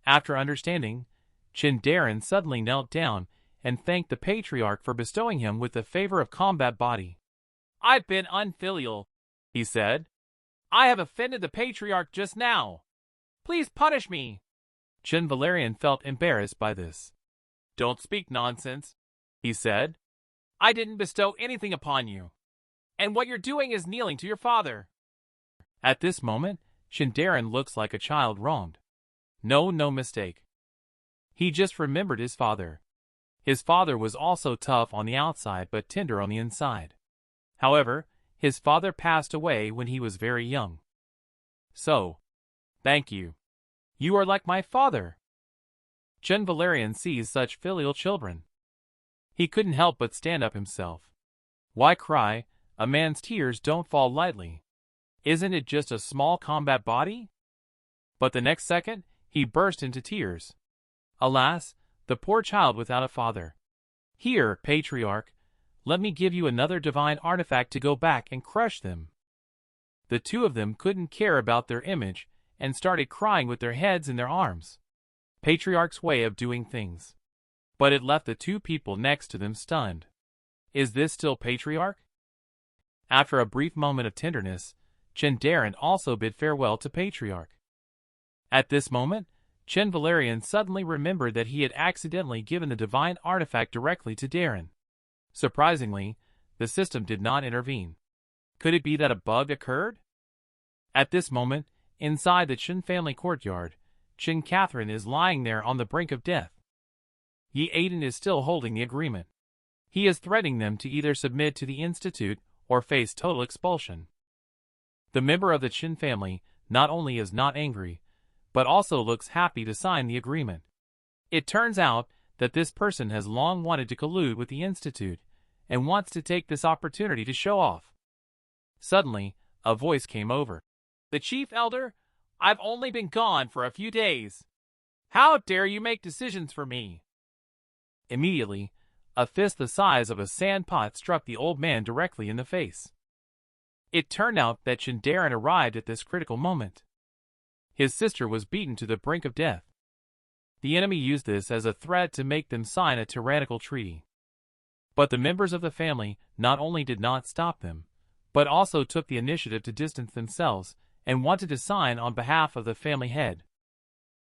After understanding, Chen Valerian suddenly knelt down and thanked the patriarch for bestowing him with the favor of combat body. "I've been unfilial," he said. "I have offended the patriarch just now. Please punish me." Chen Valerian felt embarrassed by this. "Don't speak nonsense," he said. "I didn't bestow anything upon you. And what you're doing is kneeling to your father." At this moment, Chen Valerian looks like a child wronged. No mistake. He just remembered his father. His father was also tough on the outside but tender on the inside. However, his father passed away when he was very young. So, thank you. You are like my father. Chen Valerian sees such filial children. He couldn't help but stand up himself. Why cry? A man's tears don't fall lightly. Isn't it just a small combat body? But the next second, he burst into tears. Alas, the poor child without a father. "Here, patriarch, let me give you another divine artifact to go back and crush them." The two of them couldn't care about their image and started crying with their heads in their arms. Patriarch's way of doing things. But it left the two people next to them stunned. Is this still patriarch? After a brief moment of tenderness, Chen Valerian also bid farewell to patriarch. At this moment, Chen Valerian suddenly remembered that he had accidentally given the divine artifact directly to Darren. Surprisingly, the system did not intervene. Could it be that a bug occurred? At this moment, inside the Chen family courtyard, Chen Catherine is lying there on the brink of death. Yi-Aiden is still holding the agreement. He is threatening them to either submit to the Institute or face total expulsion. The member of the Chen family not only is not angry, but also looks happy to sign the agreement. It turns out that this person has long wanted to collude with the Institute and wants to take this opportunity to show off. Suddenly, a voice came over. "The Chief Elder, I've only been gone for a few days. How dare you make decisions for me?" Immediately, a fist the size of a sand pot struck the old man directly in the face. It turned out that Chen Valerian arrived at this critical moment. His sister was beaten to the brink of death. The enemy used this as a threat to make them sign a tyrannical treaty. But the members of the family not only did not stop them, but also took the initiative to distance themselves and wanted to sign on behalf of the family head.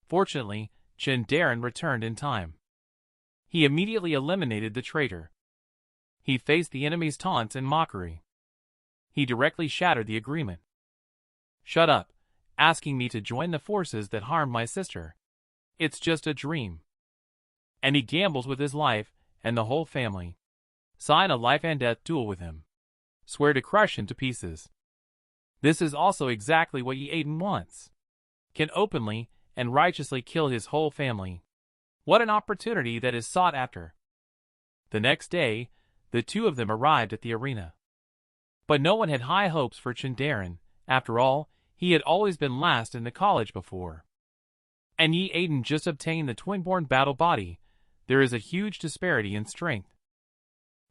Fortunately, Chen Valerian returned in time. He immediately eliminated the traitor. He faced the enemy's taunts and mockery. He directly shattered the agreement. "Shut up, asking me to join the forces that harmed my sister. It's just a dream." And he gambles with his life and the whole family. Sign a life and death duel with him. Swear to crush him to pieces. This is also exactly what Yi-Aiden wants. Can openly and righteously kill his whole family. What an opportunity that is sought after. The next day, the two of them arrived at the arena. But no one had high hopes for Chen Valerian. After all, he had always been last in the college before. And Yi-Aiden just obtained the twin-born battle body. There is a huge disparity in strength.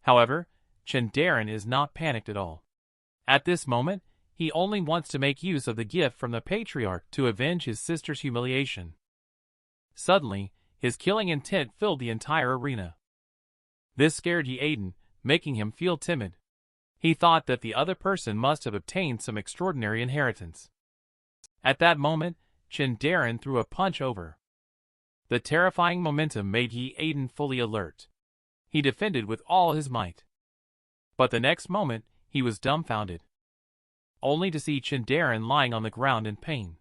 However, Chen Valerian is not panicked at all. At this moment, he only wants to make use of the gift from the patriarch to avenge his sister's humiliation. Suddenly, his killing intent filled the entire arena. This scared Yi-Aiden, making him feel timid. He thought that the other person must have obtained some extraordinary inheritance. At that moment, Chen Valerian threw a punch over. The terrifying momentum made Yi-Aiden fully alert. He defended with all his might. But the next moment, he was dumbfounded. Only to see Chen Valerian lying on the ground in pain.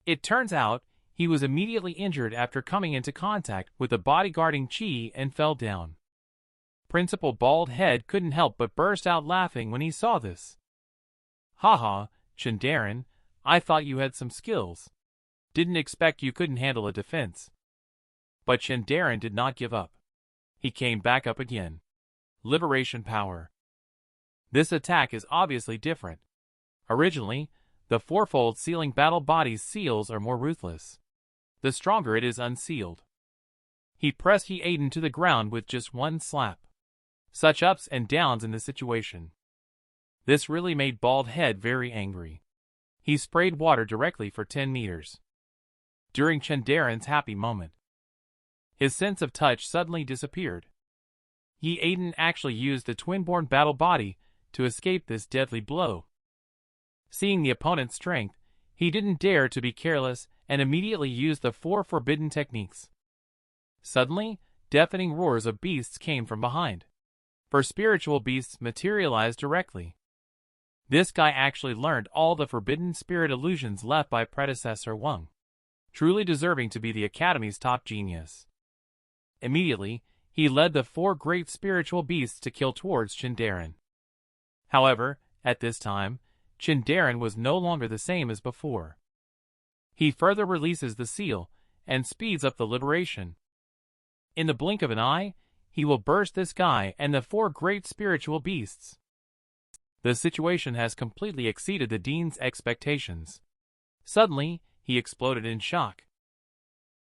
It turns out, he was immediately injured after coming into contact with the bodyguarding chi and fell down. Principal Bald Head couldn't help but burst out laughing when he saw this. "Haha, Chen Valerian, I thought you had some skills. Didn't expect you couldn't handle a defense." But Chen Valerian did not give up. He came back up again. Liberation power. This attack is obviously different. Originally, the fourfold sealing battle body's seals are more ruthless. The stronger it is unsealed. He pressed Yi-Aiden to the ground with just one slap. Such ups and downs in this situation. This really made Bald Head very angry. He sprayed water directly for 10 meters. during Chen Daren's happy moment. His sense of touch suddenly disappeared. Yeadon actually used the twin-born battle body to escape this deadly blow. Seeing the opponent's strength, he didn't dare to be careless and immediately used the 4 forbidden techniques. Suddenly, deafening roars of beasts came from behind. 4 spiritual beasts materialized directly. This guy actually learned all the forbidden spirit illusions left by predecessor Wang, truly deserving to be the Academy's top genius. Immediately, he led the 4 great spiritual beasts to kill towards Chen Daren. However, at this time, Chen Daren was no longer the same as before. He further releases the seal and speeds up the liberation. In the blink of an eye, he will burst this guy and the 4 great spiritual beasts. The situation has completely exceeded the Dean's expectations. Suddenly, he exploded in shock.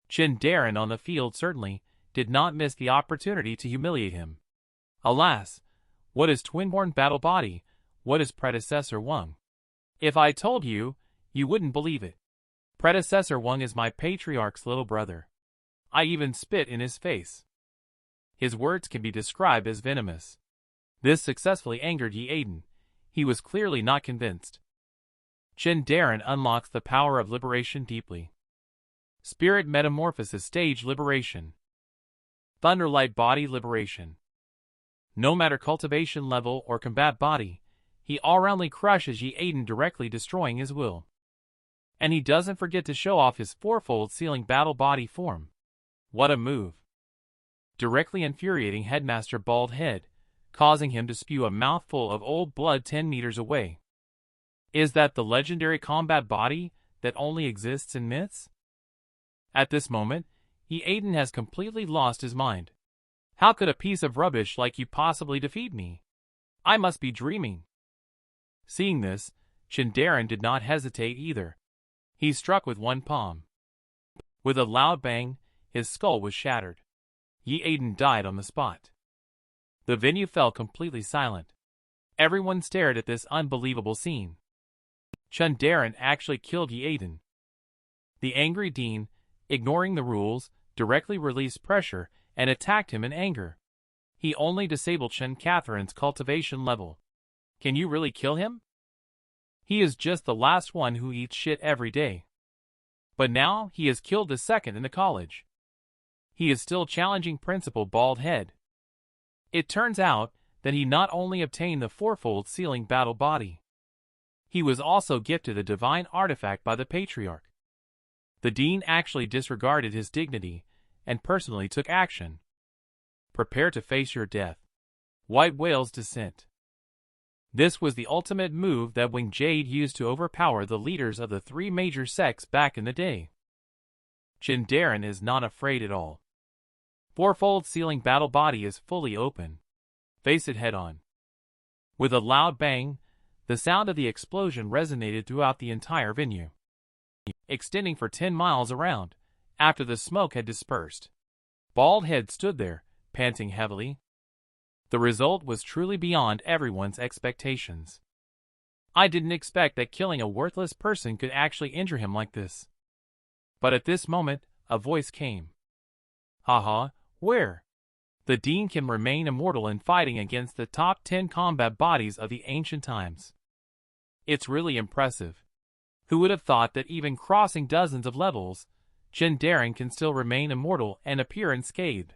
Chen Daren on the field certainly did not miss the opportunity to humiliate him. Alas, what is twin-born battle body? What is predecessor Wang? If I told you, you wouldn't believe it. Predecessor Wang is my patriarch's little brother. I even spit in his face. His words can be described as venomous. This successfully angered Yeadon. He was clearly not convinced. Chen Daren unlocks the power of liberation deeply. Spirit metamorphosis stage liberation. Thunderlight body liberation. No matter cultivation level or combat body, he all-roundly crushes Yeadon, directly destroying his will. And he doesn't forget to show off his 4-fold sealing battle body form. What a move! Directly infuriating Headmaster Bald Head, causing him to spew a mouthful of old blood 10 meters away. Is that the legendary combat body that only exists in myths? At this moment, Yeadon has completely lost his mind. How could a piece of rubbish like you possibly defeat me? I must be dreaming. Seeing this, Chen Daren did not hesitate either. He struck with one palm. With a loud bang, his skull was shattered. Yeadon died on the spot. The venue fell completely silent. Everyone stared at this unbelievable scene. Chen Daren actually killed Yeadon. The angry Dean, ignoring the rules, directly released pressure and attacked him in anger. He only disabled Chen Catherine's cultivation level. Can you really kill him? He is just the last one who eats shit every day. But now he has killed the second in the college. He is still challenging Principal Bald Head. It turns out that he not only obtained the 4-fold sealing battle body, he was also gifted a divine artifact by the Patriarch. The Dean actually disregarded his dignity and personally took action. Prepare to face your death. White Whale's Descent. This was the ultimate move that Wing Jade used to overpower the leaders of the 3 major sects back in the day. Chen Daren is not afraid at all. 4-fold sealing battle body is fully open. Face it head on. With a loud bang, the sound of the explosion resonated throughout the entire venue, extending for 10 miles around. After the smoke had dispersed, Bald Head stood there, panting heavily. The result was truly beyond everyone's expectations. I didn't expect that killing a worthless person could actually injure him like this. But at this moment, a voice came. Haha, where? The Dean can remain immortal in fighting against the top 10 combat bodies of the ancient times. It's really impressive. Who would have thought that even crossing dozens of levels, Chen Daren can still remain immortal and appear unscathed?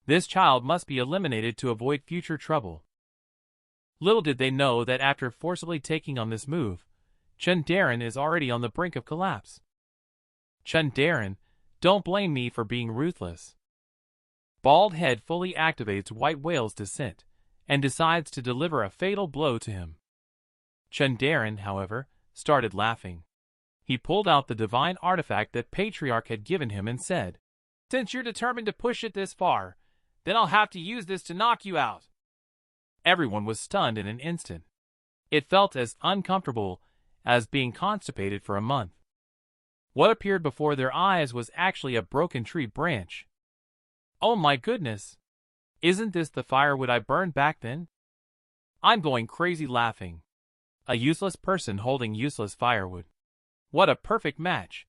This child must be eliminated to avoid future trouble. Little did they know that after forcibly taking on this move, Chen Daren is already on the brink of collapse. Chen Daren, don't blame me for being ruthless. Bald Head fully activates White Whale's Descent and decides to deliver a fatal blow to him. Chen Daren, however, started laughing. He pulled out the divine artifact that Patriarch had given him and said, "Since you're determined to push it this far, then I'll have to use this to knock you out." Everyone was stunned in an instant. It felt as uncomfortable as being constipated for a month. What appeared before their eyes was actually a broken tree branch. Oh my goodness! Isn't this the firewood I burned back then? I'm going crazy laughing. A useless person holding useless firewood. What a perfect match!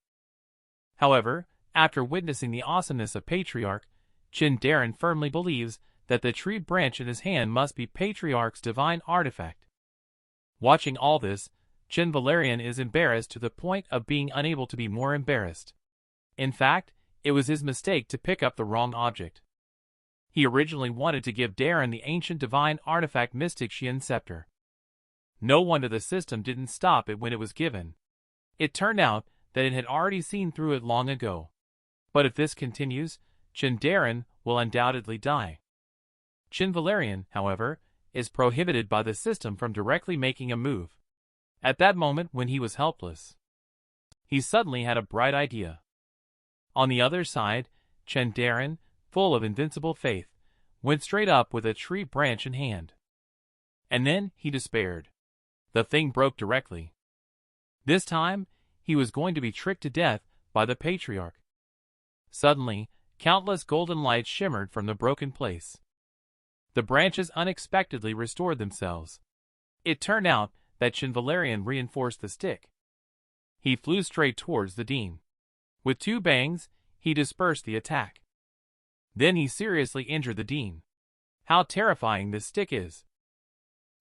However, after witnessing the awesomeness of Patriarch, Chen Valerian firmly believes that the tree branch in his hand must be Patriarch's divine artifact. Watching all this, Chen Valerian is embarrassed to the point of being unable to be more embarrassed. In fact, it was his mistake to pick up the wrong object. He originally wanted to give Darren the ancient divine artifact Mystic Xian Scepter. No wonder the system didn't stop it when it was given. It turned out that it had already seen through it long ago. But if this continues, Chen Valerian will undoubtedly die. Chen Valerian, however, is prohibited by the system from directly making a move. At that moment when he was helpless, he suddenly had a bright idea. On the other side, Chen Valerian, full of invincible faith, went straight up with a tree branch in hand. And then he despaired. The thing broke directly. This time, he was going to be tricked to death by the Patriarch. Suddenly, countless golden lights shimmered from the broken place. The branches unexpectedly restored themselves. It turned out that Chen Valerian reinforced the stick. He flew straight towards the Dean. With two bangs, he dispersed the attack. Then he seriously injured the Dean. How terrifying this stick is!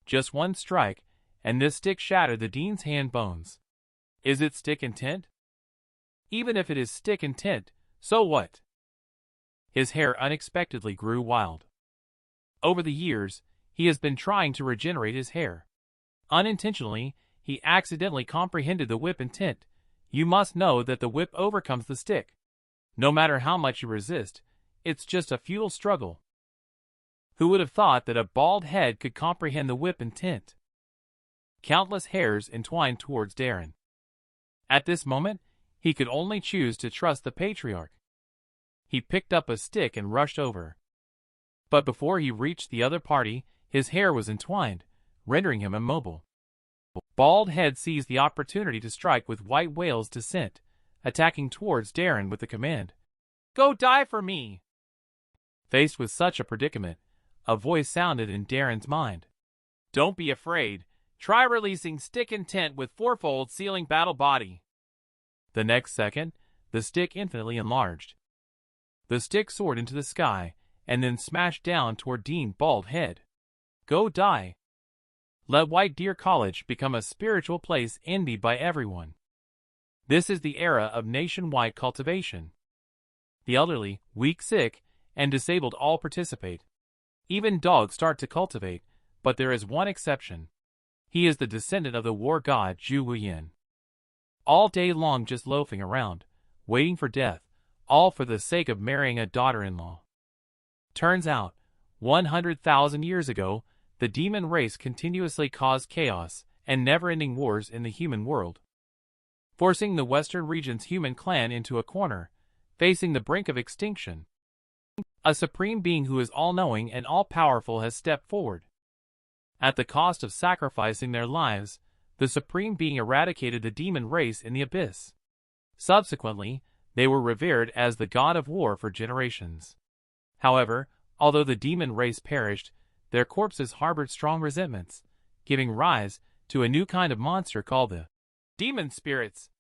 Just one strike, and this stick shattered the Dean's hand bones. Is it stick intent? Even if it is stick intent, so what? His hair unexpectedly grew wild. Over the years, he has been trying to regenerate his hair. Unintentionally, he accidentally comprehended the whip intent. You must know that the whip overcomes the stick. No matter how much you resist, it's just a futile struggle. Who would have thought that a bald head could comprehend the whip intent? Countless hairs entwined towards Darren. At this moment, he could only choose to trust the Patriarch. He picked up a stick and rushed over. But before he reached the other party, his hair was entwined, rendering him immobile. Bald Head seized the opportunity to strike with White Whale's descent, attacking towards Darren with the command, "Go die for me!" Faced with such a predicament, a voice sounded in Darren's mind. "Don't be afraid. Try releasing stick intent with fourfold sealing battle body." The next second, the stick infinitely enlarged. The stick soared into the sky, and then smashed down toward Dean Bald Head. Go die. Let White Deer College become a spiritual place envied by everyone. This is the era of nationwide cultivation. The elderly, weak, sick, and disabled all participate. Even dogs start to cultivate, but there is one exception. He is the descendant of the war god Zhu Wuyan. All day long just loafing around, waiting for death, all for the sake of marrying a daughter-in-law. Turns out, 100,000 years ago, the demon race continuously caused chaos and never-ending wars in the human world, forcing the Western region's human clan into a corner, facing the brink of extinction. A supreme being who is all-knowing and all-powerful has stepped forward. At the cost of sacrificing their lives, the supreme being eradicated the demon race in the abyss. Subsequently, they were revered as the god of war for generations. However, although the demon race perished, their corpses harbored strong resentments, giving rise to a new kind of monster called the demon spirits.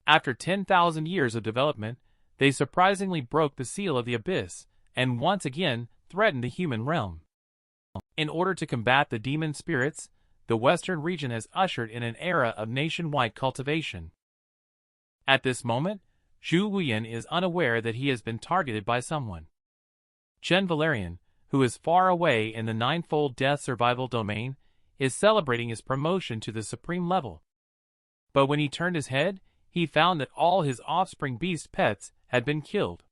After 10,000 years of development, they surprisingly broke the seal of the abyss and once again threatened the human realm. In order to combat the demon spirits, the Western region has ushered in an era of nationwide cultivation. At this moment, Zhu Wuyan is unaware that he has been targeted by someone. Chen Valerian, who is far away in the ninefold death survival domain, is celebrating his promotion to the supreme level. But when he turned his head, he found that all his offspring beast pets had been killed.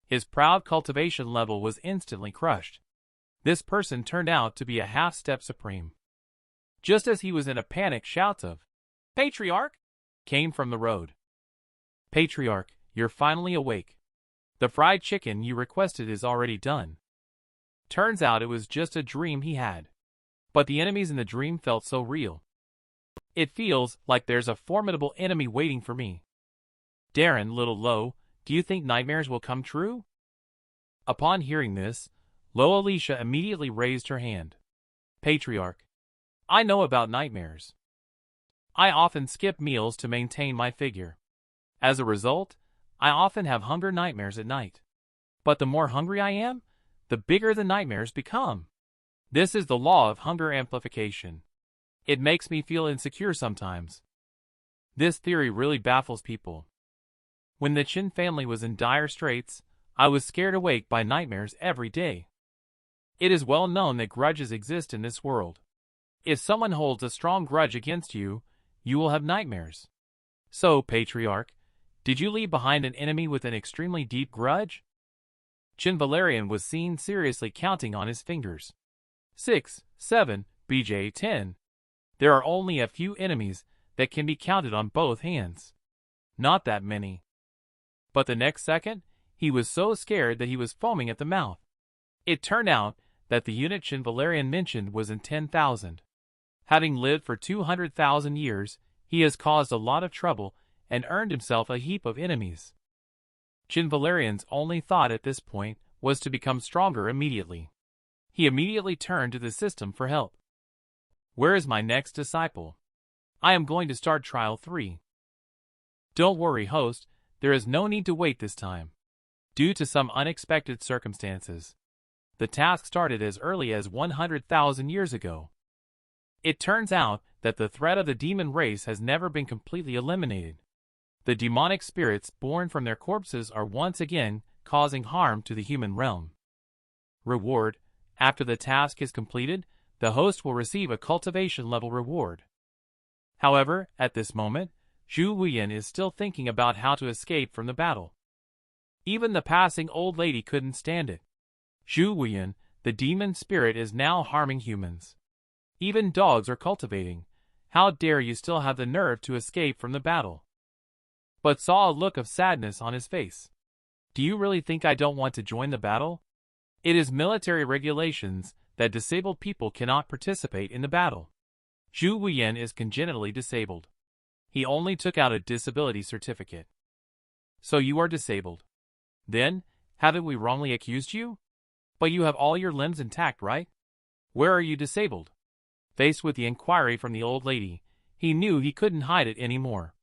His proud cultivation level was instantly crushed. This person turned out to be a half-step supreme. Just as he was in a panic, shouts of "Patriarch!" came from the road. "Patriarch, you're finally awake. The fried chicken you requested is already done." Turns out it was just a dream he had. But the enemies in the dream felt so real. "It feels like there's a formidable enemy waiting for me." Darren, little low, do you think nightmares will come true? Upon hearing this, Lo Alicia immediately raised her hand. "Patriarch, I know about nightmares. I often skip meals to maintain my figure. As a result, I often have hunger nightmares at night. But the more hungry I am, the bigger the nightmares become. This is the law of hunger amplification. It makes me feel insecure sometimes. This theory really baffles people. When the Chen family was in dire straits, I was scared awake by nightmares every day. It is well known that grudges exist in this world. If someone holds a strong grudge against you, you will have nightmares. So, Patriarch, did you leave behind an enemy with an extremely deep grudge? Chen Valerian was seen seriously counting on his fingers. 6, 7, BJ 10. There are only a few enemies that can be counted on both hands. Not that many. But the next second, he was so scared that he was foaming at the mouth. It turned out that the unit Chen Valerian mentioned was in 10,000. Having lived for 200,000 years, he has caused a lot of trouble and earned himself a heap of enemies. Chen Valerian's only thought at this point was to become stronger immediately. He immediately turned to the system for help. Where is my next disciple? I am going to start trial 3. Don't worry, host, there is no need to wait this time. Due to some unexpected circumstances, the task started as early as 100,000 years ago. It turns out that the threat of the demon race has never been completely eliminated. The demonic spirits born from their corpses are once again causing harm to the human realm. Reward: after the task is completed, the host will receive a cultivation level reward. However, at this moment, Zhu Wuyan is still thinking about how to escape from the battle. Even the passing old lady couldn't stand it. Zhu Wuyan, the demon spirit, is now harming humans. Even dogs are cultivating. How dare you still have the nerve to escape from the battle? But saw a look of sadness on his face. Do you really think I don't want to join the battle? It is military regulations that disabled people cannot participate in the battle. Zhu Wuyan is congenitally disabled. He only took out a disability certificate. So you are disabled. Then, haven't we wrongly accused you? But you have all your limbs intact, right? Where are you disabled? Faced with the inquiry from the old lady, he knew he couldn't hide it anymore.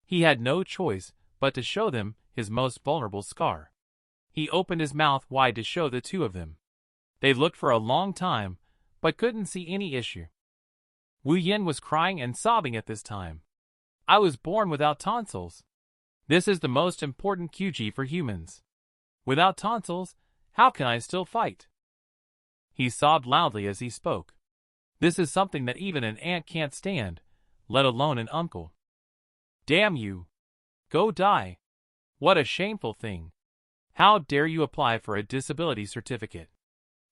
He had no choice but to show them his most vulnerable scar. He opened his mouth wide to show the two of them. They looked for a long time, but couldn't see any issue. Wu Yin was crying and sobbing at this time. I was born without tonsils. This is the most important QG for humans. Without tonsils, how can I still fight? He sobbed loudly as he spoke. This is something that even an aunt can't stand, let alone an uncle. Damn you! Go die! What a shameful thing! How dare you apply for a disability certificate?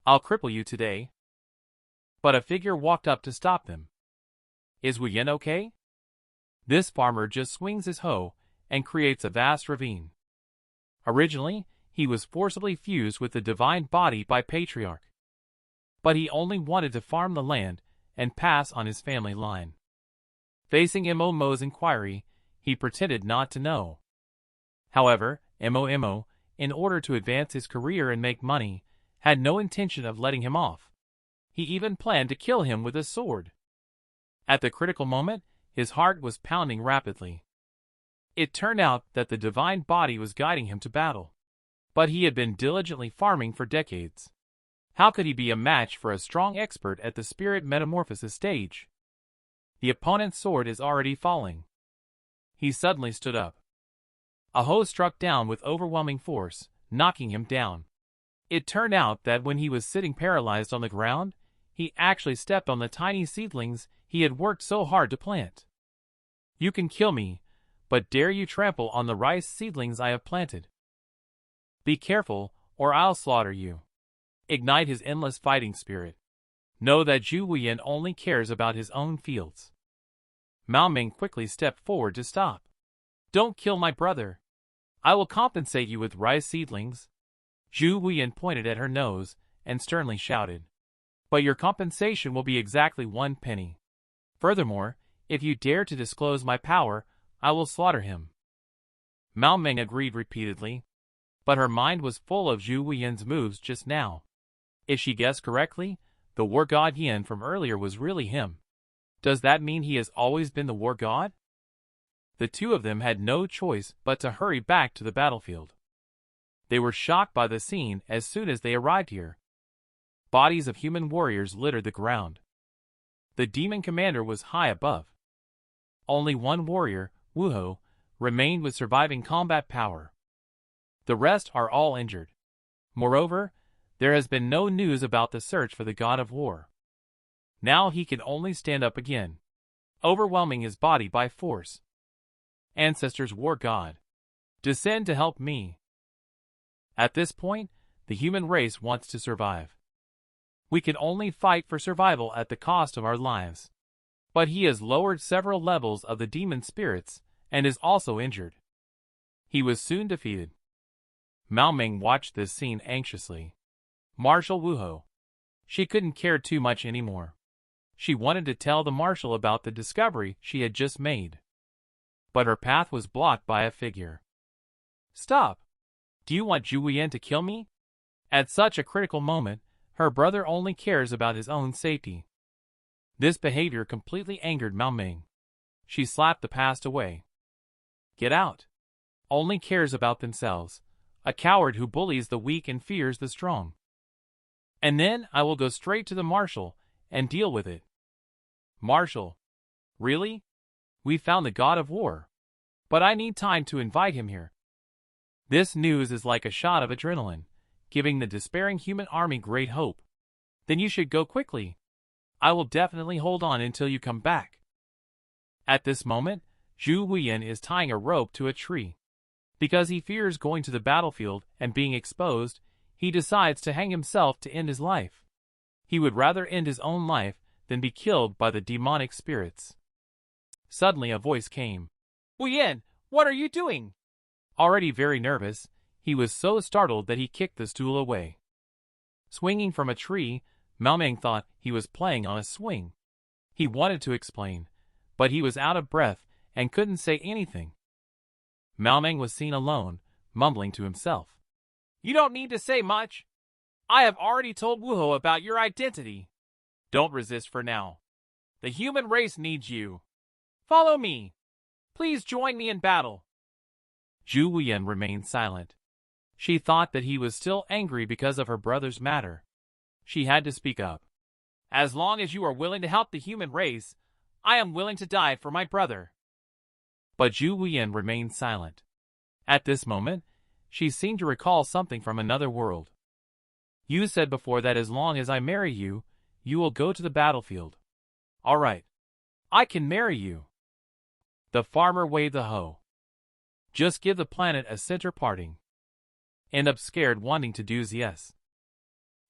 I'll cripple you today. But a figure walked up to stop them. Is Wu Yin okay? This farmer just swings his hoe and creates a vast ravine. Originally, he was forcibly fused with the divine body by Patriarch. But he only wanted to farm the land and pass on his family line. Facing Mo's inquiry, he pretended not to know. However, Mo, in order to advance his career and make money, had no intention of letting him off. He even planned to kill him with a sword. At the critical moment, his heart was pounding rapidly. It turned out that the divine body was guiding him to battle. But he had been diligently farming for decades. How could he be a match for a strong expert at the spirit metamorphosis stage? The opponent's sword is already falling. He suddenly stood up. A hoe struck down with overwhelming force, knocking him down. It turned out that when he was sitting paralyzed on the ground, he actually stepped on the tiny seedlings he had worked so hard to plant. You can kill me, but dare you trample on the rice seedlings I have planted. Be careful, or I'll slaughter you. Ignite his endless fighting spirit. Know that Zhu Wuyan only cares about his own fields. Mao Ming quickly stepped forward to stop. Don't kill my brother. I will compensate you with rice seedlings. Zhu Wuyan pointed at her nose and sternly shouted. But your compensation will be exactly 1 penny. Furthermore, if you dare to disclose my power, I will slaughter him. Mao Ming agreed repeatedly, but her mind was full of Zhu Wuyan's moves just now. If she guessed correctly, the war god Yin from earlier was really him. Does that mean he has always been the war god? The two of them had no choice but to hurry back to the battlefield. They were shocked by the scene as soon as they arrived here. Bodies of human warriors littered the ground. The demon commander was high above. Only one warrior, Wuho, remained with surviving combat power. The rest are all injured. Moreover, there has been no news about the search for the god of war. Now he can only stand up again, overwhelming his body by force. Ancestors, war god, descend to help me. At this point, the human race wants to survive. We can only fight for survival at the cost of our lives. But he has lowered several levels of the demon spirits and is also injured. He was soon defeated. Mao Ming watched this scene anxiously. Marshal Wuho. She couldn't care too much anymore. She wanted to tell the marshal about the discovery she had just made. But her path was blocked by a figure. Stop! Do you want Zhu Wuyan to kill me? At such a critical moment, her brother only cares about his own safety. This behavior completely angered Mao Ming. She slapped the past away. Get out! Only cares about themselves. A coward who bullies the weak and fears the strong. And then I will go straight to the marshal and deal with it. Marshal? Really? We found the god of war. But I need time to invite him here. This news is like a shot of adrenaline, giving the despairing human army great hope. Then you should go quickly. I will definitely hold on until you come back. At this moment, Zhu Wuyan is tying a rope to a tree. Because he fears going to the battlefield and being exposed, he decides to hang himself to end his life. He would rather end his own life than be killed by the demonic spirits. Suddenly a voice came. Wuyan, what are you doing? Already very nervous, he was so startled that he kicked the stool away. Swinging from a tree, Mao Ming thought he was playing on a swing. He wanted to explain, but he was out of breath and couldn't say anything. Mao Ming was seen alone, mumbling to himself. You don't need to say much. I have already told Wuho about your identity. Don't resist for now. The human race needs you. Follow me. Please join me in battle. Zhu Wuyan remained silent. She thought that he was still angry because of her brother's matter. She had to speak up. As long as you are willing to help the human race, I am willing to die for my brother. But Zhu Wuyan remained silent. At this moment, she seemed to recall something from another world. You said before that as long as I marry you, you will go to the battlefield. All right. I can marry you. The farmer waved the hoe. Just give the planet a center parting. End up scared wanting to do yes.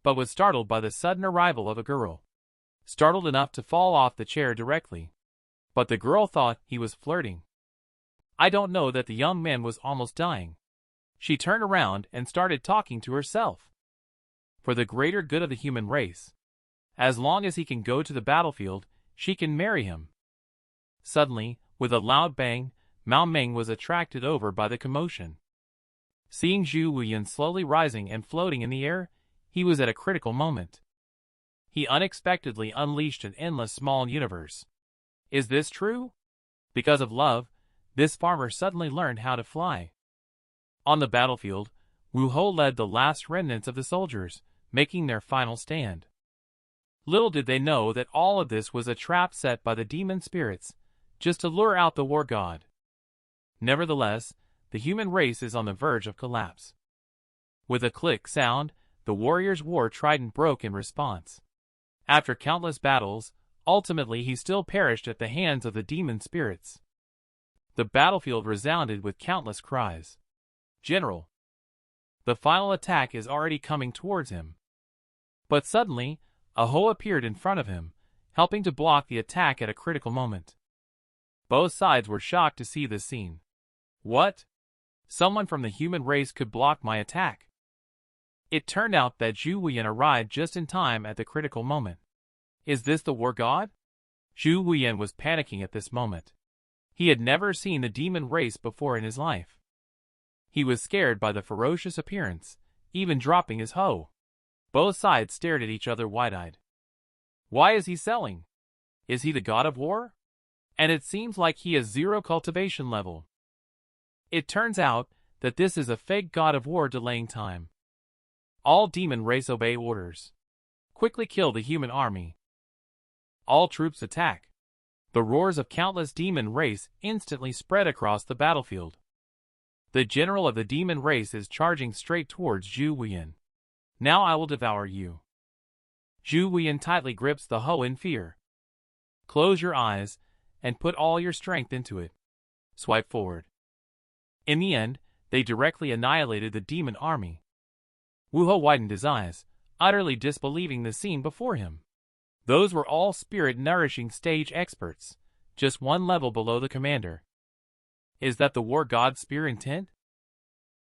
But was startled by the sudden arrival of a girl. Startled enough to fall off the chair directly. But the girl thought he was flirting. I don't know that the young man was almost dying. She turned around and started talking to herself. For the greater good of the human race. As long as he can go to the battlefield, she can marry him. Suddenly, with a loud bang, Mao Ming was attracted over by the commotion. Seeing Zhu Wuyan slowly rising and floating in the air, he was at a critical moment. He unexpectedly unleashed an endless small universe. Is this true? Because of love, this farmer suddenly learned how to fly. On the battlefield, Wu Ho led the last remnants of the soldiers, making their final stand. Little did they know that all of this was a trap set by the demon spirits, just to lure out the war god. Nevertheless, the human race is on the verge of collapse. With a click sound, the warrior's war trident broke in response. After countless battles, ultimately he still perished at the hands of the demon spirits. The battlefield resounded with countless cries. General! The final attack is already coming towards him. But suddenly, a hoe appeared in front of him, helping to block the attack at a critical moment. Both sides were shocked to see this scene. What? Someone from the human race could block my attack. It turned out that Zhu Wuyan arrived just in time at the critical moment. Is this the war god? Zhu Wuyan was panicking at this moment. He had never seen the demon race before in his life. He was scared by the ferocious appearance, even dropping his hoe. Both sides stared at each other wide-eyed. Why is he selling? Is he the god of war? and it seems like he has 0 cultivation level. It turns out that this is a fake god of war delaying time. All demon race obey orders. Quickly kill the human army. All troops attack. The roars of countless demon race instantly spread across the battlefield. The general of the demon race is charging straight towards Zhu Wuyan. Now I will devour you. Zhu Wuyan tightly grips the hoe in fear. Close your eyes and put all your strength into it. Swipe forward. In the end, they directly annihilated the demon army. Wu Ho widened his eyes, utterly disbelieving the scene before him. Those were all spirit-nourishing stage experts, just one level below the commander. Is that the war god's spear intent?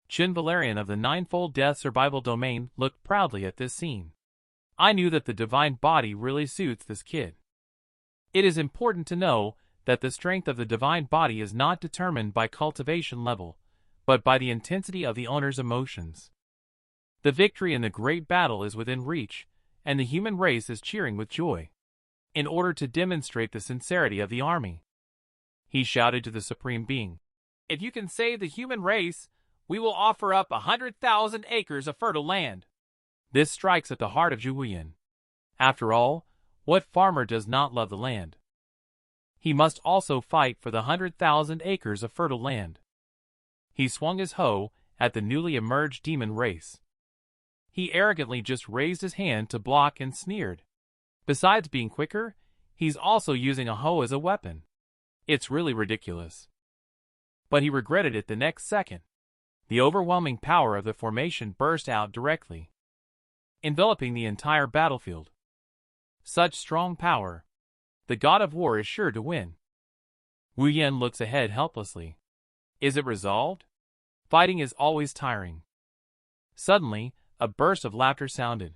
Chen Valerian of the Ninefold Death Survival Domain looked proudly at this scene. I knew that the divine body really suits this kid. It is important to know that the strength of the divine body is not determined by cultivation level, but by the intensity of the owner's emotions. The victory in the great battle is within reach, and the human race is cheering with joy. In order to demonstrate the sincerity of the army, he shouted to the Supreme Being, "If you can save the human race, we will offer up 100,000 acres of fertile land." This strikes at the heart of Zhu Wuyan. After all, what farmer does not love the land? He must also fight for the 100,000 acres of fertile land. He swung his hoe at the newly emerged demon race. He arrogantly just raised his hand to block and sneered. Besides being quicker, he's also using a hoe as a weapon. It's really ridiculous. But he regretted it the next second. The overwhelming power of the formation burst out directly, enveloping the entire battlefield. Such strong power. The god of war is sure to win. Wu Yan looks ahead helplessly. Is it resolved? Fighting is always tiring. Suddenly, a burst of laughter sounded.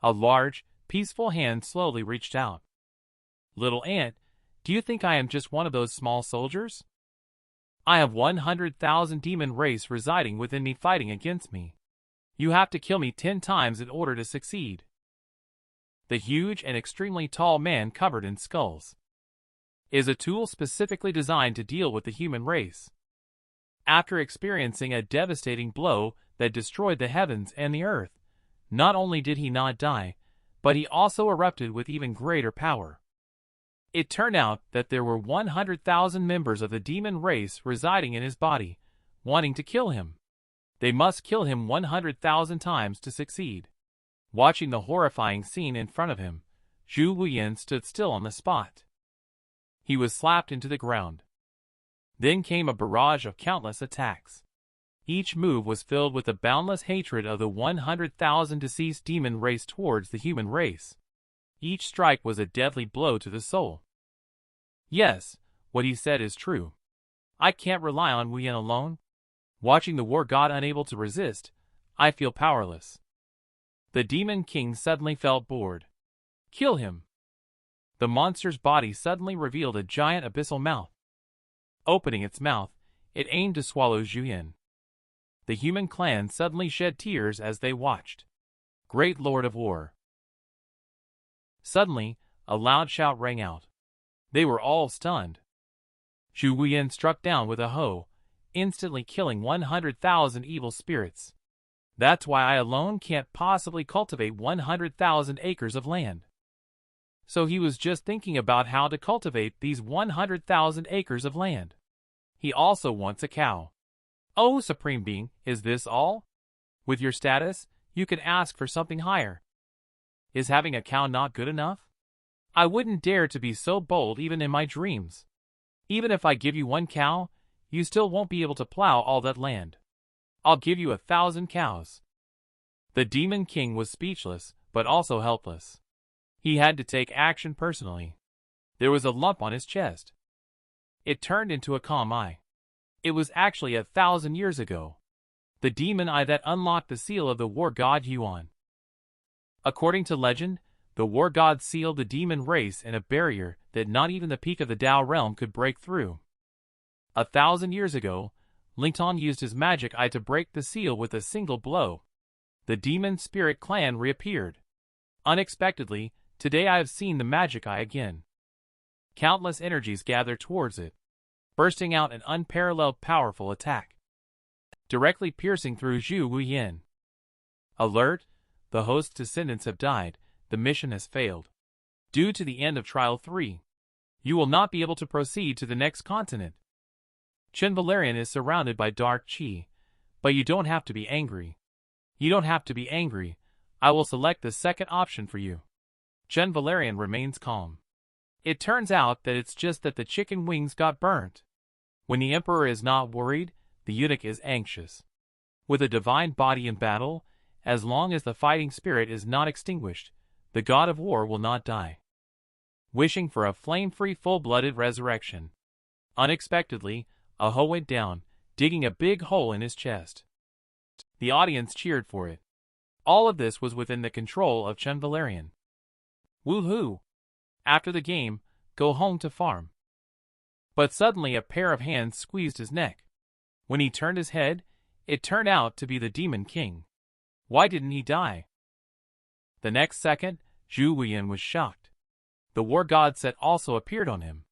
A large, peaceful hand slowly reached out. "Little ant, do you think I am just one of those small soldiers? I have 100,000 demon race residing within me fighting against me. You have to kill me 10 times in order to succeed." The huge and extremely tall man covered in skulls is a tool specifically designed to deal with the human race. After experiencing a devastating blow that destroyed the heavens and the earth, not only did he not die, but he also erupted with even greater power. It turned out that there were 100,000 members of the demon race residing in his body, wanting to kill him. They must kill him 100,000 times to succeed. Watching the horrifying scene in front of him, Zhu Wuyan stood still on the spot. He was slapped into the ground. Then came a barrage of countless attacks. Each move was filled with the boundless hatred of the 100,000 deceased demon race towards the human race. Each strike was a deadly blow to the soul. Yes, what he said is true. I can't rely on Wu Yan alone. Watching the war god unable to resist, I feel powerless. The demon king suddenly felt bored. Kill him. The monster's body suddenly revealed a giant abyssal mouth. Opening its mouth, it aimed to swallow Zhu Yan. The human clan suddenly shed tears as they watched. Great Lord of War. Suddenly, a loud shout rang out. They were all stunned. Zhu Wuyan struck down with a hoe, instantly killing 100,000 evil spirits. That's why I alone can't possibly cultivate 100,000 acres of land. So he was just thinking about how to cultivate these 100,000 acres of land. He also wants a cow. Oh, Supreme Being, is this all? With your status, you can ask for something higher. Is having a cow not good enough? I wouldn't dare to be so bold even in my dreams. Even if I give you 1 cow, you still won't be able to plow all that land. I'll give you 1,000 cows. The Demon King was speechless, but also helpless. He had to take action personally. There was a lump on his chest. It turned into a calm eye. It was actually 1,000 years ago. The demon eye that unlocked the seal of the war god Yuan. According to legend, the war god sealed the demon race in a barrier that not even the peak of the Tao realm could break through. 1,000 years ago, Lingtong used his magic eye to break the seal with a single blow. The demon spirit clan reappeared. Unexpectedly, today I have seen the magic eye again. Countless energies gather towards it, bursting out an unparalleled powerful attack, directly piercing through Zhu Wuyin. Alert! The host's descendants have died. The mission has failed. Due to the end of Trial 3, you will not be able to proceed to the next continent. Chen Valerian is surrounded by dark chi, but you don't have to be angry. You don't have to be angry. I will select the second option for you. Chen Valerian remains calm. It turns out that it's just that the chicken wings got burnt. When the emperor is not worried, the eunuch is anxious. With a divine body in battle, as long as the fighting spirit is not extinguished, the god of war will not die. Wishing for a flame-free full-blooded resurrection. Unexpectedly, a hoe went down, digging a big hole in his chest. The audience cheered for it. All of this was within the control of Chen Valerian. Woohoo! After the game, go home to farm. But suddenly a pair of hands squeezed his neck. When he turned his head, it turned out to be the Demon King. Why didn't he die? The next second, Zhu Wuyin was shocked. The war god set also appeared on him.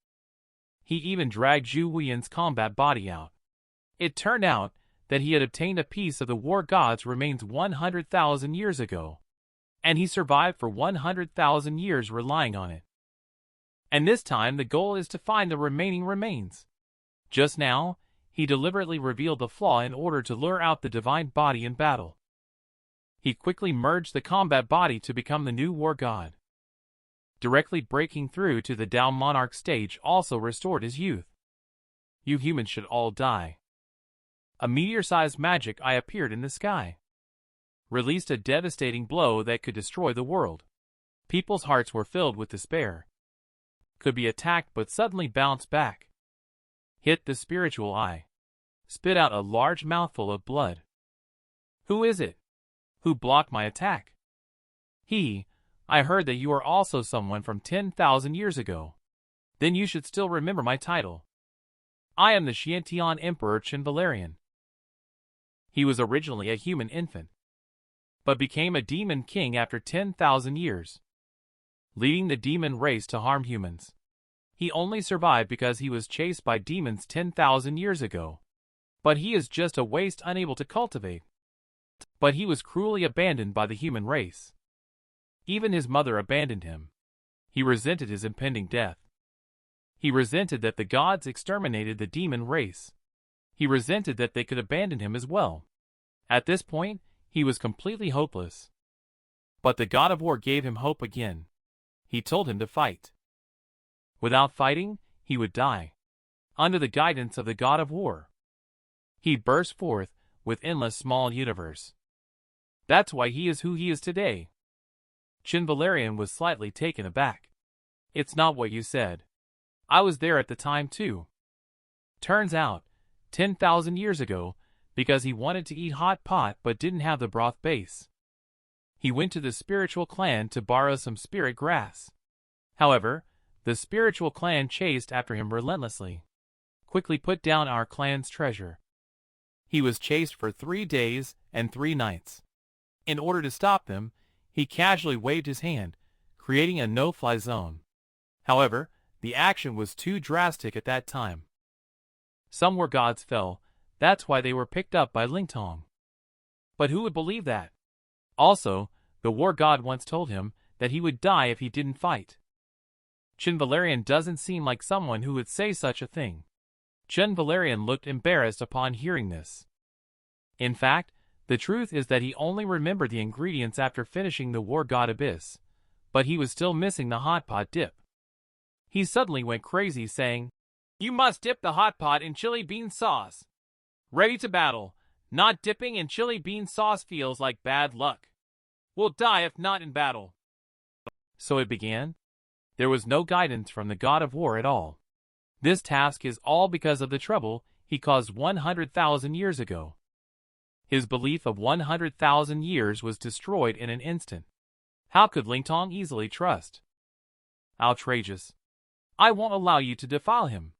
He even dragged Zhu Wuyin's combat body out. It turned out that he had obtained a piece of the war god's remains 100,000 years ago, and he survived for 100,000 years relying on it. And this time the goal is to find the remaining remains. Just now, he deliberately revealed the flaw in order to lure out the divine body in battle. He quickly merged the combat body to become the new war god. Directly breaking through to the Dao Monarch stage also restored his youth. You humans should all die. A meteor-sized magic eye appeared in the sky. Released a devastating blow that could destroy the world. People's hearts were filled with despair. Could be attacked but suddenly bounced back. Hit the spiritual eye. Spit out a large mouthful of blood. Who is it? Who blocked my attack? I heard that you are also someone from 10,000 years ago. Then you should still remember my title. I am the Xiantian Emperor Chen Valerian. He was originally a human infant, but became a demon king after 10,000 years, leading the demon race to harm humans. He only survived because he was chased by demons 10,000 years ago. But he is just a waste unable to cultivate. But he was cruelly abandoned by the human race. Even his mother abandoned him. He resented his impending death. He resented that the gods exterminated the demon race. He resented that they could abandon him as well. At this point, he was completely hopeless. But the god of war gave him hope again. He told him to fight. Without fighting, he would die. Under the guidance of the god of war, he burst forth with endless small universe. That's why he is who he is today. Chen Valerian was slightly taken aback. It's not what you said. I was there at the time too. Turns out, 10,000 years ago, because he wanted to eat hot pot but didn't have the broth base, he went to the spiritual clan to borrow some spirit grass. However, the spiritual clan chased after him relentlessly. Quickly put down our clan's treasure. He was chased for 3 days and 3 nights. In order to stop them, he casually waved his hand, creating a no-fly zone. However, the action was too drastic at that time. Some war gods fell, that's why they were picked up by Lingtong. But who would believe that? Also, the war god once told him that he would die if he didn't fight. Chen Valerian doesn't seem like someone who would say such a thing. Chen Valerian looked embarrassed upon hearing this. In fact, the truth is that he only remembered the ingredients after finishing the war god abyss, but he was still missing the hot pot dip. He suddenly went crazy saying, "You must dip the hot pot in chili bean sauce. Ready to battle. Not dipping in chili bean sauce feels like bad luck. We'll die if not in battle." So it began. There was no guidance from the god of war at all. This task is all because of the trouble he caused 100,000 years ago. His belief of 100,000 years was destroyed in an instant. How could Lingtong easily trust? Outrageous. I won't allow you to defile him.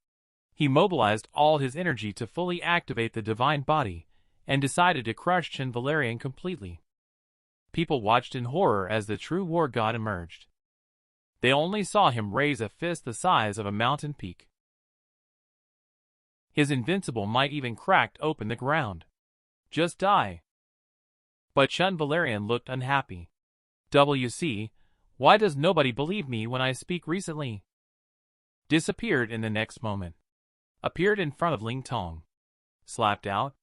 He mobilized all his energy to fully activate the divine body, and decided to crush Chen Valerian completely. People watched in horror as the true war god emerged. They only saw him raise a fist the size of a mountain peak. His invincible might even cracked open the ground. Just die. But Chen Valerian looked unhappy. WC, why does nobody believe me when I speak recently? Disappeared in the next moment. Appeared in front of Ling Tong. Slapped out.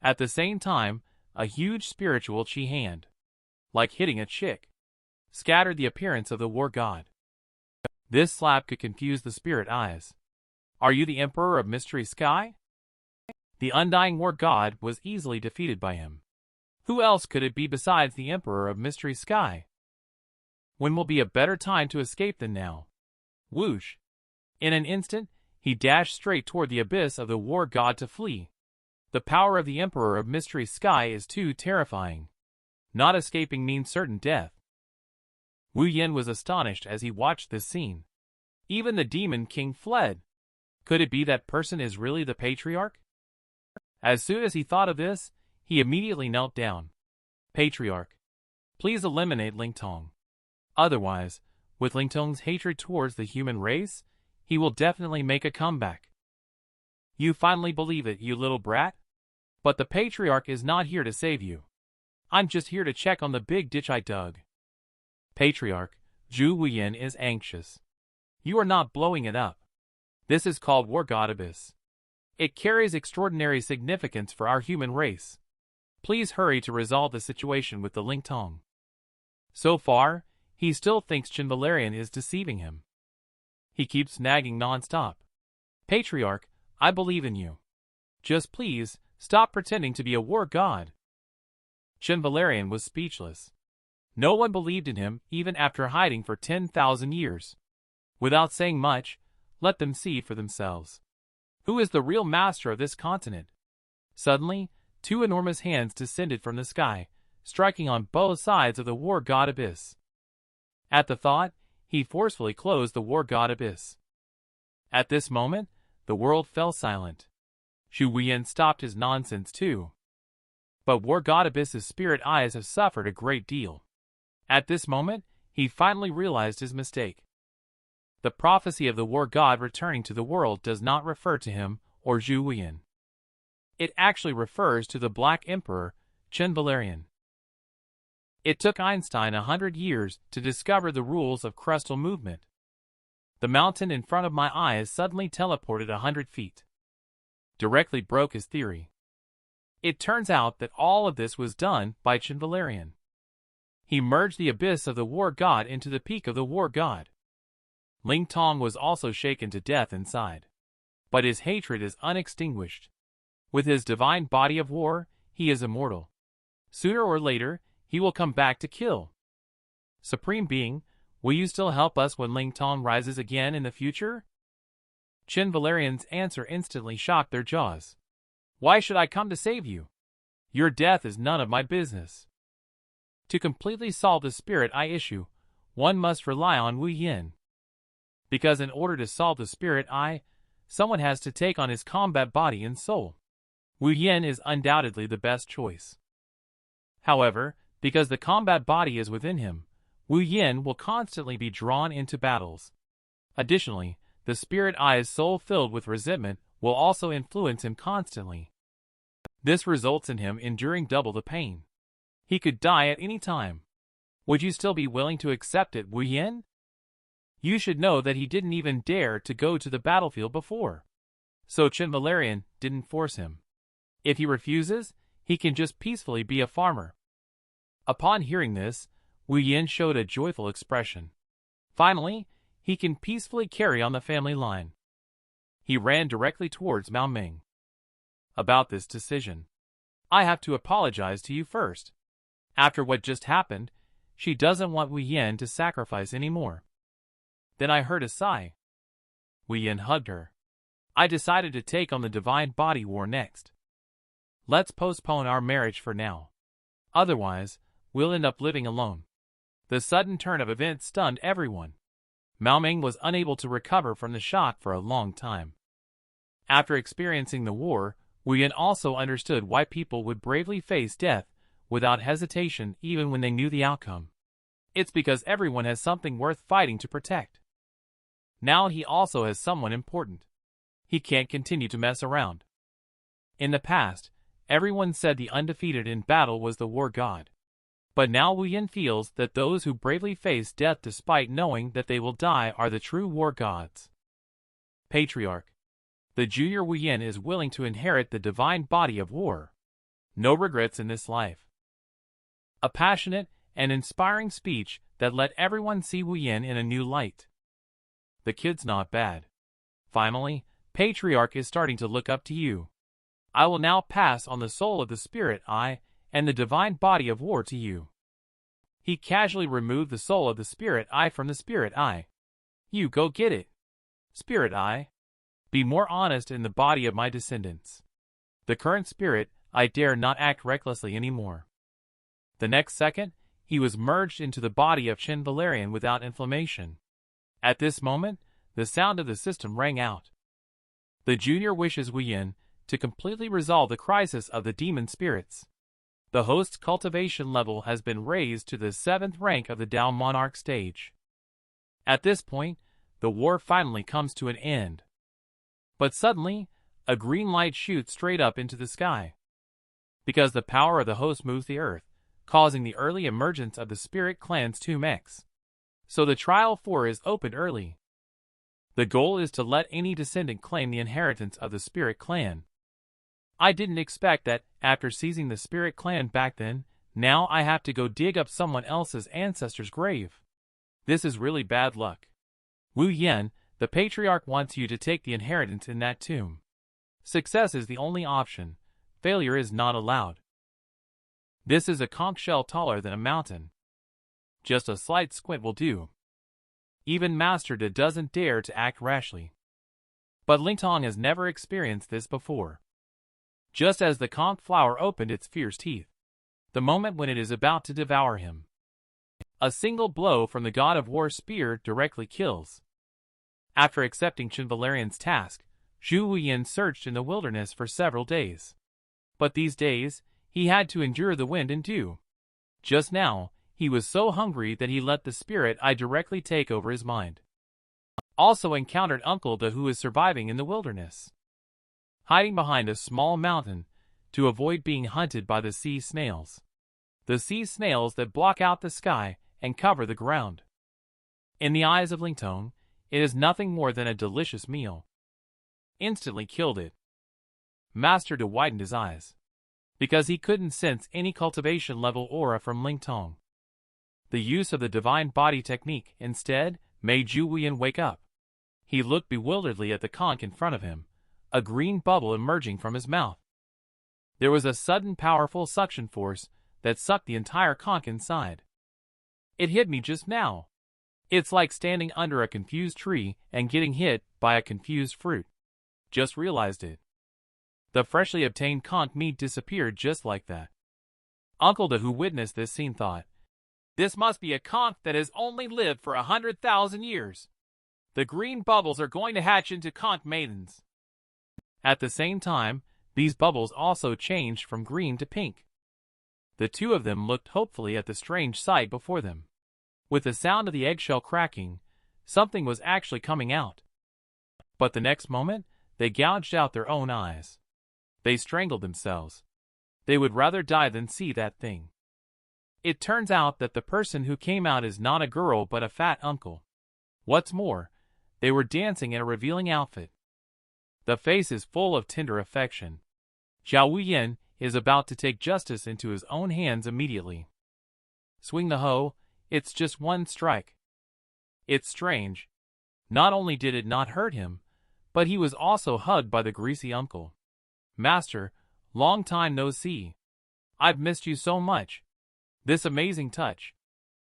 At the same time, a huge spiritual chi hand, like hitting a chick, scattered the appearance of the war god. This slap could confuse the spirit eyes. Are you the Emperor of Mystery Sky? The undying war god was easily defeated by him. Who else could it be besides the Emperor of Mystery Sky? When will be a better time to escape than now? Whoosh! In an instant, he dashed straight toward the abyss of the war god to flee. The power of the Emperor of Mystery Sky is too terrifying. Not escaping means certain death. Wu Yin was astonished as he watched this scene. Even the Demon King fled. Could it be that person is really the Patriarch? As soon as he thought of this, he immediately knelt down. Patriarch, please eliminate Ling Tong. Otherwise, with Ling Tong's hatred towards the human race, he will definitely make a comeback. You finally believe it, you little brat? But the Patriarch is not here to save you. I'm just here to check on the big ditch I dug. Patriarch, Zhu Wuyin is anxious. You are not blowing it up. This is called War God Abyss. It carries extraordinary significance for our human race. Please hurry to resolve the situation with the Ling Tong. So far, he still thinks Chen Valerian is deceiving him. He keeps nagging non-stop. Patriarch, I believe in you. Just please, stop pretending to be a war god. Chen Valerian was speechless. No one believed in him even after hiding for 10,000 years. Without saying much, let them see for themselves. Who is the real master of this continent? Suddenly, two enormous hands descended from the sky, striking on both sides of the war god abyss. At the thought, he forcefully closed the war god abyss. At this moment, the world fell silent. Zhu Wuyin stopped his nonsense too. But war god abyss's spirit eyes have suffered a great deal. At this moment, he finally realized his mistake. The prophecy of the war god returning to the world does not refer to him or Zhu Wuyin. It actually refers to the Black Emperor, Chen Valerian. It took Einstein 100 years to discover the rules of crustal movement. The mountain in front of my eyes suddenly teleported 100 feet. Directly broke his theory. It turns out that all of this was done by Chen Valerian. He merged the abyss of the war god into the peak of the war god. Ling Tong was also shaken to death inside. But his hatred is unextinguished. With his divine body of war, he is immortal. Sooner or later, he will come back to kill. Supreme Being, will you still help us when Ling Tong rises again in the future? Chen Valerian's answer instantly shocked their jaws. Why should I come to save you? Your death is none of my business. To completely solve the spirit eye issue, one must rely on Wu Yin. Because in order to solve the spirit eye, someone has to take on his combat body and soul. Wu Yin is undoubtedly the best choice. However, because the combat body is within him, Wu Yin will constantly be drawn into battles. Additionally, the spirit eye's soul filled with resentment will also influence him constantly. This results in him enduring double the pain. He could die at any time. Would you still be willing to accept it, Wu Yin? You should know that he didn't even dare to go to the battlefield before. So Chen Valerian didn't force him. If he refuses, he can just peacefully be a farmer. Upon hearing this, Wu Yin showed a joyful expression. Finally, he can peacefully carry on the family line. He ran directly towards Mao Ming. About this decision, I have to apologize to you first. After what just happened, she doesn't want Wu Yin to sacrifice anymore. Then I heard a sigh. Wu Yin hugged her. I decided to take on the divine body war next. Let's postpone our marriage for now. Otherwise, we'll end up living alone. The sudden turn of events stunned everyone. Mao Ming was unable to recover from the shock for a long time. After experiencing the war, Wu Yin also understood why people would bravely face death without hesitation even when they knew the outcome. It's because everyone has something worth fighting to protect. Now he also has someone important. He can't continue to mess around. In the past, everyone said the undefeated in battle was the war god. But now Wu Yin feels that those who bravely face death despite knowing that they will die are the true war gods. Patriarch. The junior Wu Yin is willing to inherit the divine body of war. No regrets in this life. A passionate and inspiring speech that let everyone see Wu Yin in a new light. The kid's not bad. Finally, Patriarch is starting to look up to you. I will now pass on the soul of the spirit eye and the divine body of war to you. He casually removed the soul of the spirit eye from the spirit eye. You go get it. Spirit eye. Be more honest in the body of my descendants. The current spirit eye dare not act recklessly anymore. The next second, he was merged into the body of Chen Valerian without inflammation. At this moment, the sound of the system rang out. The junior wishes Wu Yin to completely resolve the crisis of the demon spirits. The host's cultivation level has been raised to the 7th rank of the Dao Monarch stage. At this point, the war finally comes to an end. But suddenly, a green light shoots straight up into the sky. Because the power of the host moves the earth, causing the early emergence of the spirit clan's 2 mechs. So the trial 4 is opened early. The goal is to let any descendant claim the inheritance of the spirit clan. I didn't expect that, after seizing the spirit clan back then, now I have to go dig up someone else's ancestor's grave. This is really bad luck. Wu Yin, the patriarch wants you to take the inheritance in that tomb. Success is the only option. Failure is not allowed. This is a conch shell taller than a mountain. Just a slight squint will do. Even Master Da doesn't dare to act rashly. But Lingtong has never experienced this before. Just as the conch flower opened its fierce teeth, the moment when it is about to devour him, a single blow from the god of war spear directly kills. After accepting Chen Valerian's task, Zhu Wuyin searched in the wilderness for several days. But these days, he had to endure the wind and dew. Just now, he was so hungry that he let the spirit eye directly take over his mind. Also encountered Uncle Da, who is surviving in the wilderness, hiding behind a small mountain to avoid being hunted by the sea snails. The sea snails that block out the sky and cover the ground. In the eyes of Lingtong, it is nothing more than a delicious meal. Instantly killed it. Master Da widened his eyes, because he couldn't sense any cultivation level aura from Lingtong. The use of the divine body technique, instead, made Zhu Wuyin wake up. He looked bewilderedly at the conch in front of him, a green bubble emerging from his mouth. There was a sudden powerful suction force that sucked the entire conch inside. It hit me just now. It's like standing under a confused tree and getting hit by a confused fruit. Just realized it. The freshly obtained conch meat disappeared just like that. Uncle Da, who witnessed this scene, thought, "This must be a conch that has only lived for 100,000 years. The green bubbles are going to hatch into conch maidens." At the same time, these bubbles also changed from green to pink. The two of them looked hopefully at the strange sight before them. With the sound of the eggshell cracking, something was actually coming out. But the next moment, they gouged out their own eyes. They strangled themselves. They would rather die than see that thing. It turns out that the person who came out is not a girl but a fat uncle. What's more, they were dancing in a revealing outfit. The face is full of tender affection. Zhao Wuyin is about to take justice into his own hands immediately. Swing the hoe, it's just one strike. It's strange. Not only did it not hurt him, but he was also hugged by the greasy uncle. "Master, long time no see. I've missed you so much." This amazing touch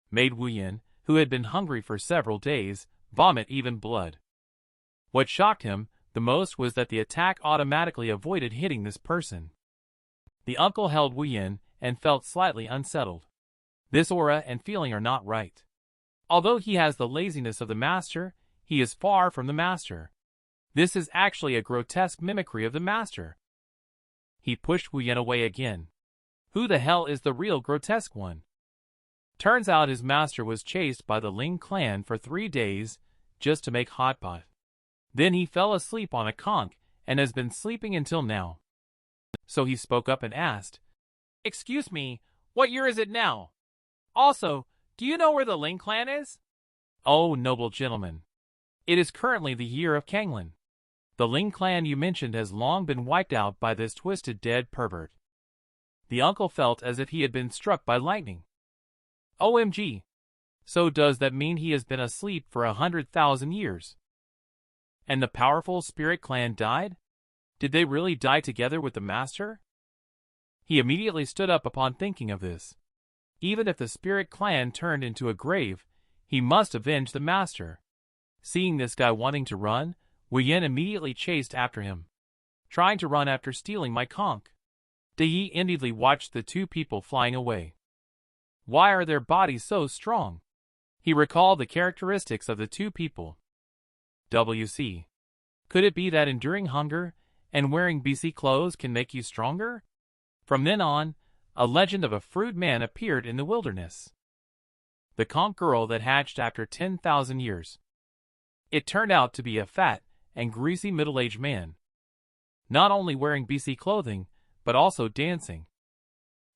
made Wu Yin, who had been hungry for several days, vomit even blood. What shocked him the most was that the attack automatically avoided hitting this person. The uncle held Wu Yin and felt slightly unsettled. This aura and feeling are not right. Although he has the laziness of the master, he is far from the master. This is actually a grotesque mimicry of the master. He pushed Wu Yin away again. Who the hell is the real grotesque one? Turns out his master was chased by the Ling clan for 3 days just to make hot pot. Then he fell asleep on a conch and has been sleeping until now. So he spoke up and asked, "Excuse me, what year is it now? Also, do you know where the Ling clan is?" "Oh, noble gentleman. It is currently the year of Kanglin. The Ling clan you mentioned has long been wiped out by this twisted dead pervert." The uncle felt as if he had been struck by lightning. OMG. So does that mean he has been asleep for 100,000 years? And the powerful spirit clan died? Did they really die together with the master? He immediately stood up upon thinking of this. Even if the spirit clan turned into a grave, he must avenge the master. Seeing this guy wanting to run, Wei Yin immediately chased after him, trying to run after stealing my conch. De Yi inwardly watched the two people flying away. Why are their bodies so strong? He recalled the characteristics of the two people. WC. Could it be that enduring hunger and wearing BC clothes can make you stronger? From then on, a legend of a fruit man appeared in the wilderness. The conch girl that hatched after 10,000 years. It turned out to be a fat and greasy middle-aged man. Not only wearing BC clothing, but also dancing.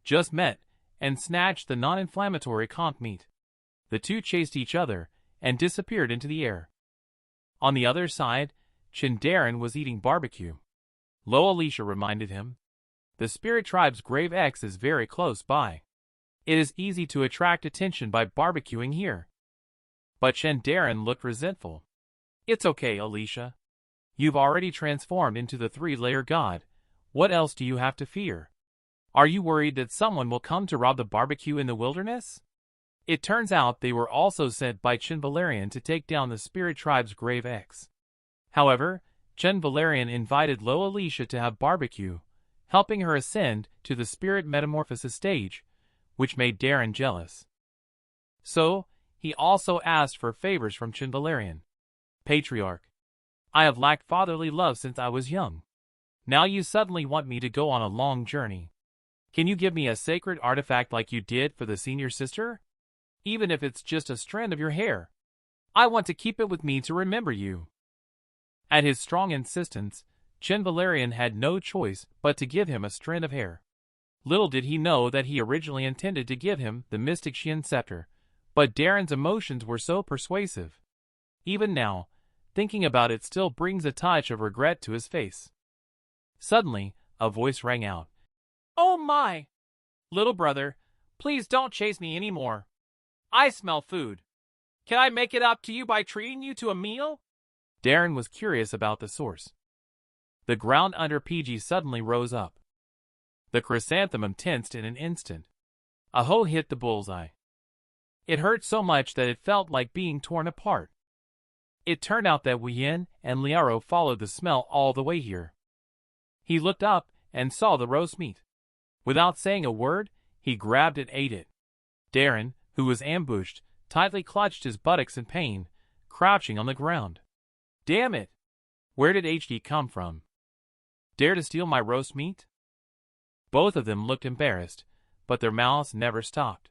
Just met and snatched the non-inflammatory conch meat. The two chased each other and disappeared into the air. On the other side, Chen Valerian was eating barbecue. Lo Alicia reminded him. The spirit tribe's grave X is very close by. It is easy to attract attention by barbecuing here. But Chen Valerian looked resentful. It's okay, Alicia. You've already transformed into the 3-layer god. What else do you have to fear? Are you worried that someone will come to rob the barbecue in the wilderness? It turns out they were also sent by Chen Valerian to take down the spirit tribe's grave X. However, Chen Valerian invited Lo Alicia to have barbecue, helping her ascend to the spirit metamorphosis stage, which made Darren jealous. So, he also asked for favors from Chen Valerian. Patriarch, I have lacked fatherly love since I was young. Now you suddenly want me to go on a long journey. Can you give me a sacred artifact like you did for the senior sister? Even if it's just a strand of your hair. I want to keep it with me to remember you. At his strong insistence, Chen Valerian had no choice but to give him a strand of hair. Little did he know that he originally intended to give him the mystic Xian scepter, but Darren's emotions were so persuasive. Even now, thinking about it still brings a touch of regret to his face. Suddenly, a voice rang out. Oh my! Little brother, please don't chase me anymore. I smell food. Can I make it up to you by treating you to a meal? Darren was curious about the source. The ground under PG suddenly rose up. The chrysanthemum tensed in an instant. A hoe hit the bullseye. It hurt so much that it felt like being torn apart. It turned out that Wei Yin and Liaro followed the smell all the way here. He looked up and saw the roast meat. Without saying a word, he grabbed and ate it. Darren, who was ambushed, tightly clutched his buttocks in pain, crouching on the ground. Damn it! Where did HD come from? Dare to steal my roast meat? Both of them looked embarrassed, but their mouths never stopped.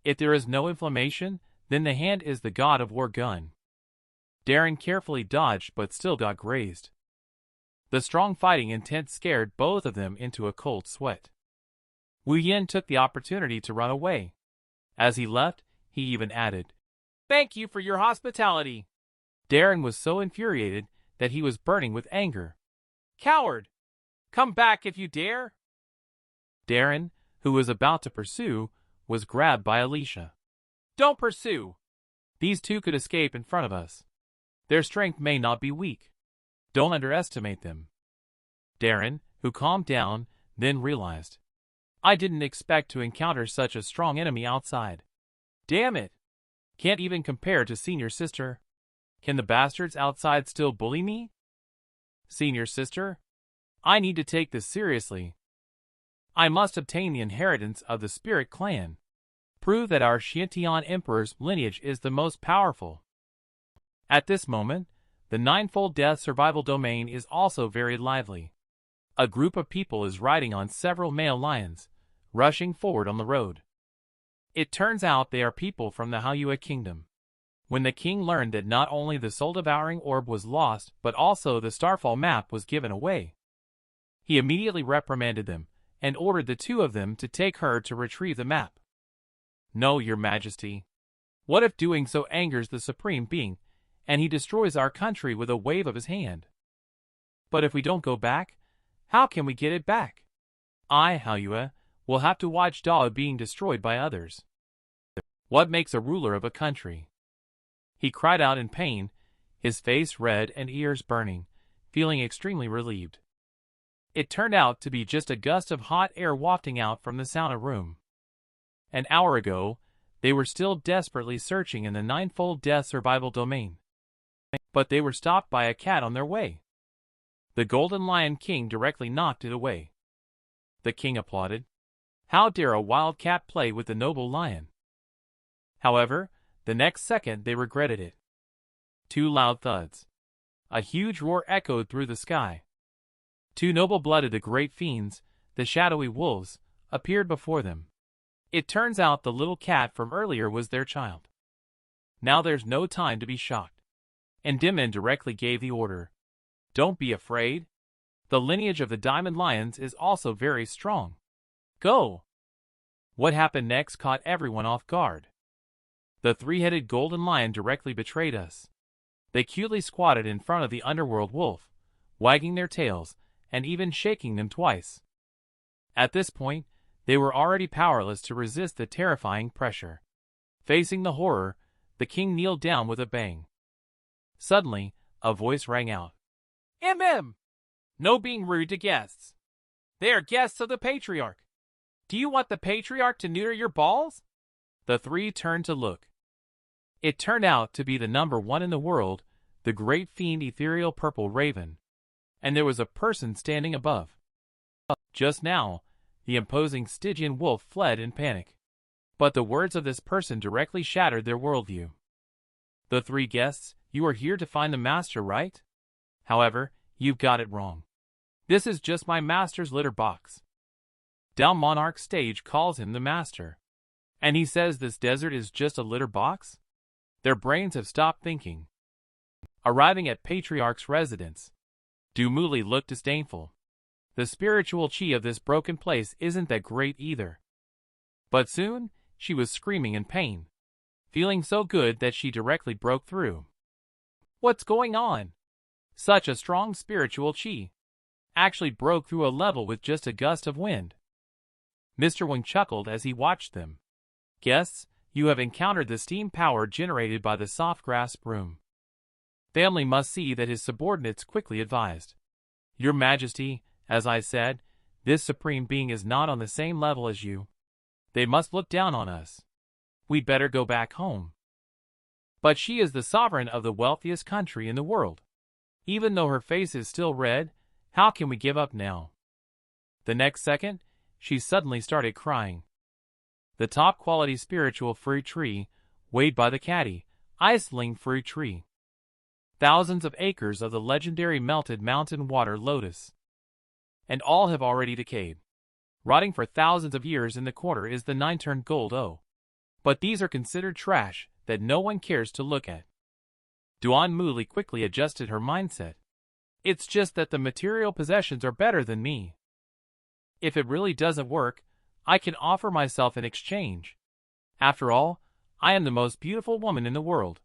If there is no inflammation, then the hand is the god of war gun. Darren carefully dodged but still got grazed. The strong fighting intent scared both of them into a cold sweat. Wei Yin took the opportunity to run away. As he left, he even added, "Thank you for your hospitality." Darren was so infuriated that he was burning with anger. "Coward! Come back if you dare!" Darren, who was about to pursue, was grabbed by Alicia. "Don't pursue! These two could escape in front of us. Their strength may not be weak. Don't underestimate them." Darren, who calmed down, then realized, I didn't expect to encounter such a strong enemy outside. Damn it! Can't even compare to senior sister. Can the bastards outside still bully me? Senior sister? I need to take this seriously. I must obtain the inheritance of the spirit clan. Prove that our Xiantian Emperor's lineage is the most powerful. At this moment, the ninefold death survival domain is also very lively. A group of people is riding on several male lions, rushing forward on the road. It turns out they are people from the Manhwa kingdom. When the king learned that not only the soul-devouring orb was lost, but also the starfall map was given away, he immediately reprimanded them, and ordered the two of them to take her to retrieve the map. No, your majesty. What if doing so angers the supreme being, and he destroys our country with a wave of his hand? But if we don't go back, how can we get it back? I, Manhwa, will have to watch Dao being destroyed by others. What makes a ruler of a country? He cried out in pain, his face red and ears burning, feeling extremely relieved. It turned out to be just a gust of hot air wafting out from the sauna room. An hour ago, they were still desperately searching in the ninefold death survival domain. But they were stopped by a cat on their way. The Golden Lion King directly knocked it away. The king applauded. How dare a wild cat play with the noble lion? However, the next second they regretted it. Two loud thuds. A huge roar echoed through the sky. Two noble-blooded the great fiends, the shadowy wolves, appeared before them. It turns out the little cat from earlier was their child. Now there's no time to be shocked. And Dimon directly gave the order. Don't be afraid. The lineage of the Diamond Lions is also very strong. Go! What happened next caught everyone off guard. The three-headed golden lion directly betrayed us. They cutely squatted in front of the underworld wolf, wagging their tails, and even shaking them twice. At this point, they were already powerless to resist the terrifying pressure. Facing the horror, the king kneeled down with a bang. Suddenly, a voice rang out. No being rude to guests. They are guests of the Patriarch. Do you want the Patriarch to neuter your balls? The three turned to look. It turned out to be the number one in the world, the great fiend ethereal purple raven. And there was a person standing above. Just now, the imposing Stygian wolf fled in panic. But the words of this person directly shattered their worldview. The three guests, you are here to find the master, right? However, you've got it wrong. This is just my master's litter box. Dao Monarch Stage calls him the master. And he says this desert is just a litter box? Their brains have stopped thinking. Arriving at Patriarch's residence, Dumuli looked disdainful. The spiritual chi of this broken place isn't that great either. But soon, she was screaming in pain, feeling so good that she directly broke through. What's going on? Such a strong spiritual chi actually broke through a level with just a gust of wind. Mr. Wang chuckled as he watched them. Guests, you have encountered the steam power generated by the soft grass broom. Family must see that his subordinates quickly advised. Your Majesty, as I said, this supreme being is not on the same level as you. They must look down on us. We'd better go back home. But she is the sovereign of the wealthiest country in the world. Even though her face is still red, how can we give up now? The next second, she suddenly started crying. The top-quality spiritual fruit tree, weighed by the caddy, Iceling fruit tree. Thousands of acres of the legendary melted mountain water lotus. And all have already decayed. Rotting for thousands of years in the corner is the 9-turned gold O. But these are considered trash that no one cares to look at. Duan Muli quickly adjusted her mindset. It's just that the material possessions are better than me. If it really doesn't work, I can offer myself in exchange. After all, I am the most beautiful woman in the world.